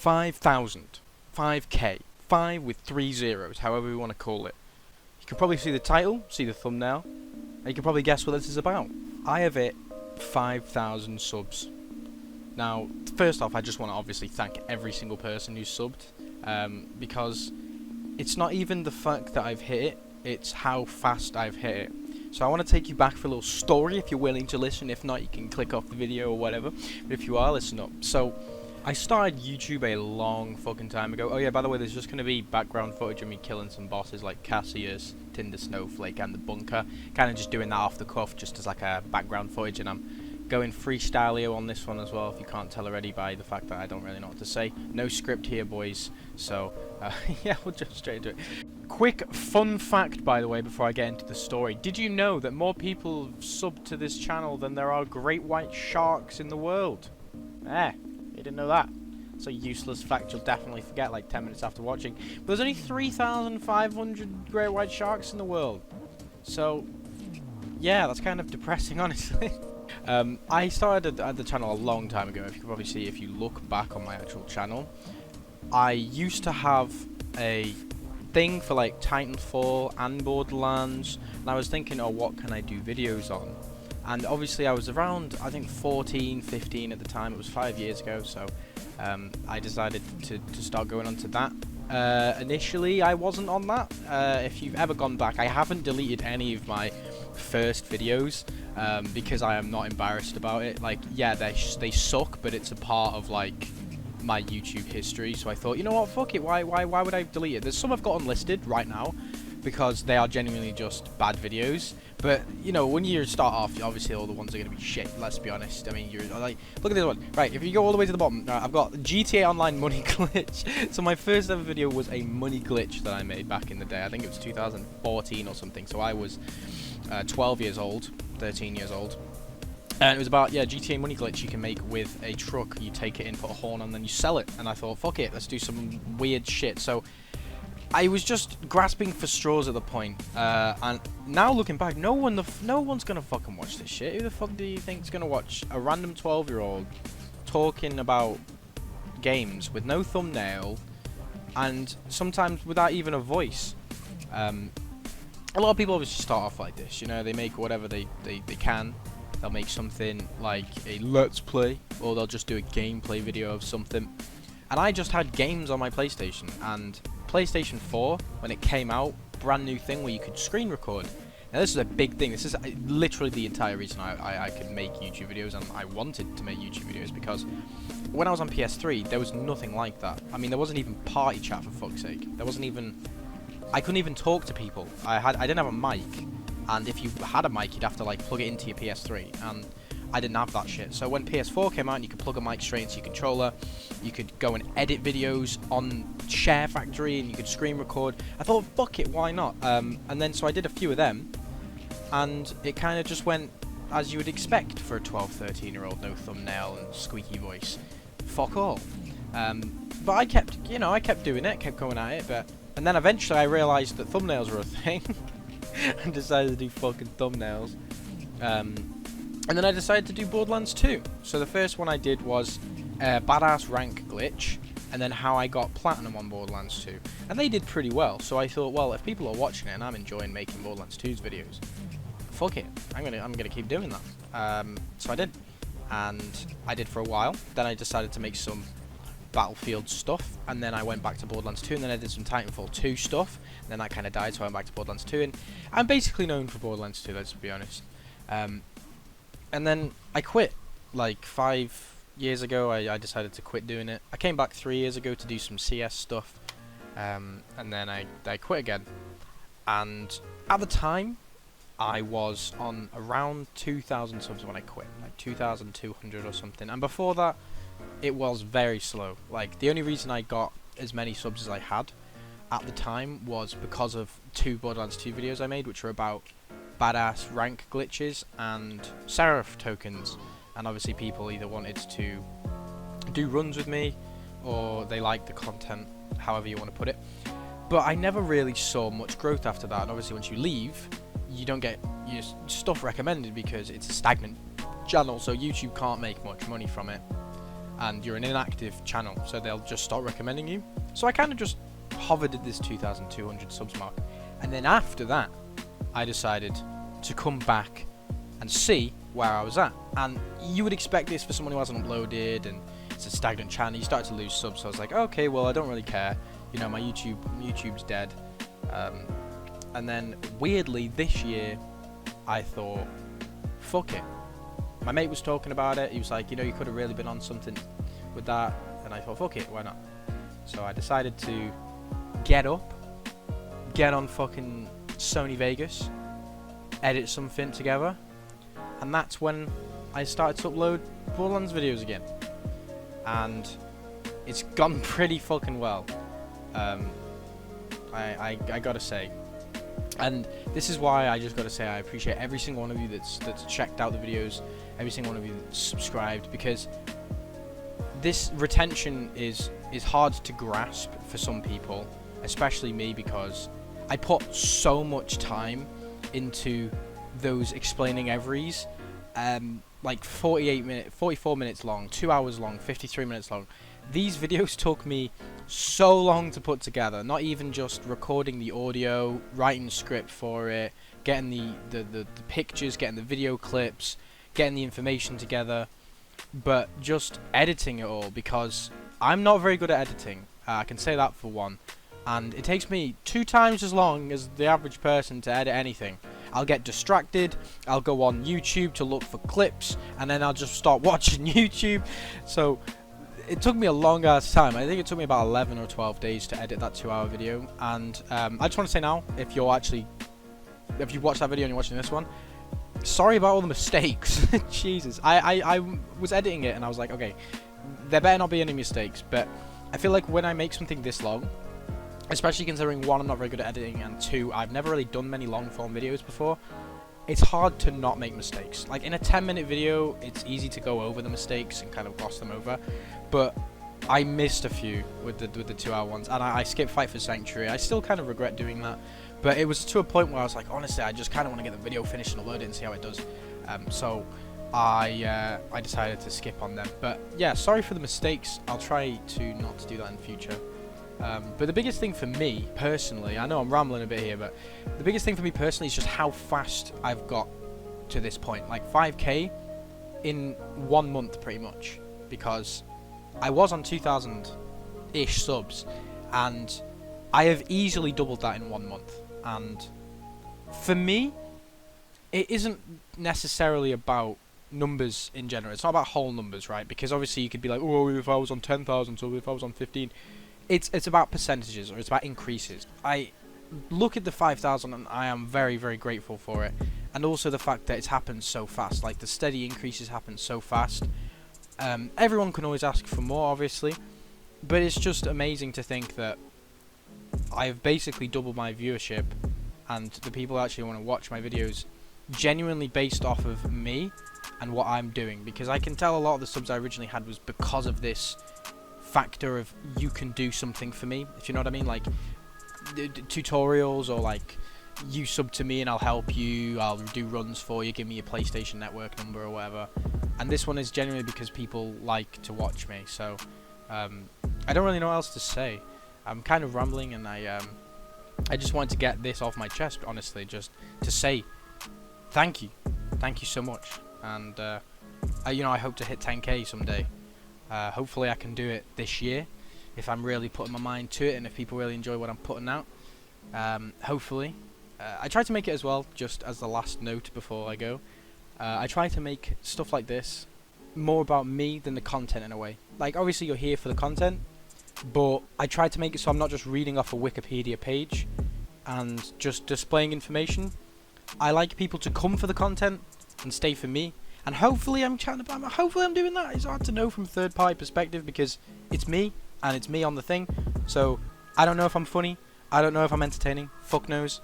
5,000. 5k. 5 with 3 zeros, however we want to call it. You can probably see the title, see the thumbnail, and you can probably guess what this is about. I have hit 5,000 subs. Now, first off, I just want to obviously thank every single person who's subbed, because it's not even the fact that I've hit it, it's how fast I've hit it. So I want to take you back for a little story if you're willing to listen. If not, you can click off the video or whatever. But if you are, listen up. So I started YouTube a long fucking time ago. Oh yeah, by the way, there's just going to be background footage of me killing some bosses like Cassius, Tinder Snowflake, and the Bunker. Kind of just doing that off the cuff, just as like a background footage, and I'm going freestyle on this one as well, if you can't tell already by the fact that I don't really know what to say. No script here, boys, so yeah, we'll jump straight into it. Quick fun fact, by the way, before I get into the story. Did you know that more people have subbed to this channel than there are great white sharks in the world? You didn't know that. It's a useless fact you'll definitely forget like 10 minutes after watching. But there's only 3,500 great white sharks in the world. So, yeah, that's kind of depressing, honestly. I started at the channel a long time ago. If you can probably see if you look back on my actual channel. I used to have a thing for like Titanfall and Borderlands, and I was thinking, oh, what can I do videos on? And obviously I was around, I think 14, 15 at the time. It was 5 years ago, so I decided to start going on to that. Initially I wasn't on that. If you've ever gone back, I haven't deleted any of my first videos because I am not embarrassed about it. Like, yeah, they suck, but it's a part of like my YouTube history. So I thought, you know what, fuck it, why would I delete it? There's some I've got unlisted right now because they are genuinely just bad videos. But, you know, when you start off, obviously all the ones are going to be shit, let's be honest. I mean, you're like, look at this one. Right, if you go all the way to the bottom, I've got GTA Online money glitch. So my first ever video was a money glitch that I made back in the day. I think it was 2014 or something. So I was 12 years old, 13 years old. And it was about, yeah, GTA money glitch you can make with a truck. You take it in, put a horn on, then you sell it. And I thought, fuck it, let's do some weird shit. So I was just grasping for straws at the point, and now looking back, no one's gonna fucking watch this shit. Who the fuck do you think's gonna watch a random 12-year-old talking about games with no thumbnail and sometimes without even a voice? A lot of people obviously start off like this, you know, they make whatever they can. They'll make something like a let's play, or they'll just do a gameplay video of something. And I just had games on my PlayStation, and PlayStation 4, when it came out, brand new thing where you could screen record. Now this is a big thing. This is literally the entire reason I could make YouTube videos, and I wanted to make YouTube videos, because when I was on PS3, there was nothing like that. I mean, there wasn't even party chat, for fuck's sake. There wasn't even... I couldn't even talk to people. I didn't have a mic, and if you had a mic, you'd have to like plug it into your PS3, and I didn't have that shit. So when PS4 came out and you could plug a mic straight into your controller, you could go and edit videos on Share Factory and you could screen record. I thought, fuck it, why not? And then so I did a few of them, and it kind of just went as you would expect for a 12, 13-year-old, no thumbnail and squeaky voice. Fuck all. But I kept, you know, I kept doing it, kept going at it, and then eventually I realised that thumbnails were a thing and decided to do fucking thumbnails. And then I decided to do Borderlands 2. So the first one I did was Badass Rank Glitch, and then how I got Platinum on Borderlands 2. And they did pretty well, so I thought, well, if people are watching it and I'm enjoying making Borderlands 2's videos, fuck it, I'm gonna keep doing that. So I did, and I did for a while. Then I decided to make some Battlefield stuff, and then I went back to Borderlands 2, and then I did some Titanfall 2 stuff, and then that kind of died, so I went back to Borderlands 2, and I'm basically known for Borderlands 2, let's be honest. And then I quit, like 5 years ago. I decided to quit doing it. I came back 3 years ago to do some CS stuff, and then I quit again. And at the time, I was on around 2,000 subs when I quit, like 2,200 or something. And before that, it was very slow. Like, the only reason I got as many subs as I had at the time was because of 2 Borderlands 2 videos I made, which were about badass rank glitches and Seraph tokens, and obviously people either wanted to do runs with me or they liked the content, however you want to put it. But I never really saw much growth after that, and obviously once you leave, you don't get your stuff recommended because it's a stagnant channel, so YouTube can't make much money from it. and you're an inactive channel, so they'll just start recommending you. So I kind of just hovered at this 2,200 subs mark, and then after that I decided to come back and see where I was at. And you would expect this for someone who hasn't uploaded and it's a stagnant channel. You start to lose subs, so I was like, okay, well, I don't really care, you know, my YouTube's dead. And then weirdly this year I thought, fuck it. My mate was talking about it. He was like, you know, you could have really been on something with that. And I thought, fuck it, why not? So I decided to get on fucking Sony Vegas, edit something together, and that's when I started to upload Borderlands videos again. And it's gone pretty fucking well. I gotta say. And this is why I just gotta say I appreciate every single one of you that's checked out the videos, every single one of you that's subscribed, because this retention is hard to grasp for some people, especially me, because I put so much time into those explaining everys, like 44 minutes long, 2 hours long, 53 minutes long. These videos took me so long to put together, not even just recording the audio, writing the script for it, getting the pictures, getting the video clips, getting the information together, but just editing it all, because I'm not very good at editing. I can say that for one. And it takes me 2 times as long as the average person to edit anything. I'll get distracted, I'll go on YouTube to look for clips, and then I'll just start watching YouTube. So it took me a long ass time. I think it took me about 11 or 12 days to edit that 2-hour video. And I just want to say now, if you watched that video and you're watching this one, sorry about all the mistakes. Jesus, I was editing it and I was like, okay, there better not be any mistakes. But I feel like when I make something this long, especially considering 1, I'm not very good at editing, and 2, I've never really done many long form videos before, it's hard to not make mistakes. Like in a 10-minute video, it's easy to go over the mistakes and kind of gloss them over, but I missed a few with the 2-hour ones, and I skipped Fight for Sanctuary. I still kind of regret doing that, but it was to a point where I was like, honestly, I just kind of want to get the video finished and upload it and see how it does. So I decided to skip on them. But yeah, sorry for the mistakes. I'll try to not to do that in the future. But the biggest thing for me personally, I know I'm rambling a bit here, but the biggest thing for me personally is just how fast I've got to this point. Like 5k in 1 month pretty much, because I was on 2,000-ish subs, and I have easily doubled that in 1 month. And for me, it isn't necessarily about numbers in general. It's not about whole numbers, right? Because obviously you could be like, oh, if I was on 10,000, so if I was on 15. It's about percentages, or it's about increases. I look at the 5,000 and I am very, very grateful for it. And also the fact that it's happened so fast. Like the steady increases happen so fast. Everyone can always ask for more, obviously. But it's just amazing to think that I've basically doubled my viewership, and the people who actually want to watch my videos genuinely based off of me and what I'm doing. Because I can tell a lot of the subs I originally had was because of this factor of you can do something for me, if you know what I mean, like tutorials, or like you sub to me and I'll help you, I'll do runs for you, give me your PlayStation Network number or whatever. And this one is genuinely because people like to watch me. So I don't really know what else to say. I'm kind of rambling, and I just wanted to get this off my chest, honestly, just to say thank you so much. And you know, I hope to hit 10k someday. Hopefully I can do it this year, if I'm really putting my mind to it, and if people really enjoy what I'm putting out. Hopefully. I try to make it as well, just as the last note before I go. I try to make stuff like this more about me than the content in a way. Like, obviously you're here for the content, but I try to make it so I'm not just reading off a Wikipedia page and just displaying information. I like people to come for the content and stay for me. And hopefully I'm doing that. It's hard to know from a third-party perspective, because it's me, and it's me on the thing. So I don't know if I'm funny. I don't know if I'm entertaining. Fuck knows.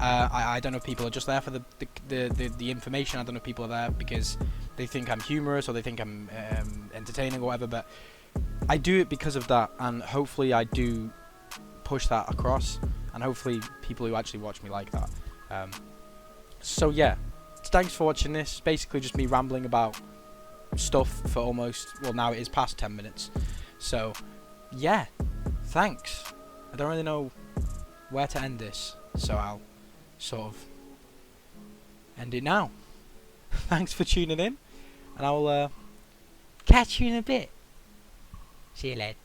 I don't know if people are just there for the information. I don't know if people are there because they think I'm humorous, or they think I'm entertaining or whatever. But I do it because of that, and hopefully I do push that across, and hopefully people who actually watch me like that. So yeah. Thanks for watching this. Basically just me rambling about stuff for almost, well, now it is past 10 minutes. So, yeah, thanks. I don't really know where to end this, so I'll sort of end it now. Thanks for tuning in, and I'll catch you in a bit. See you later.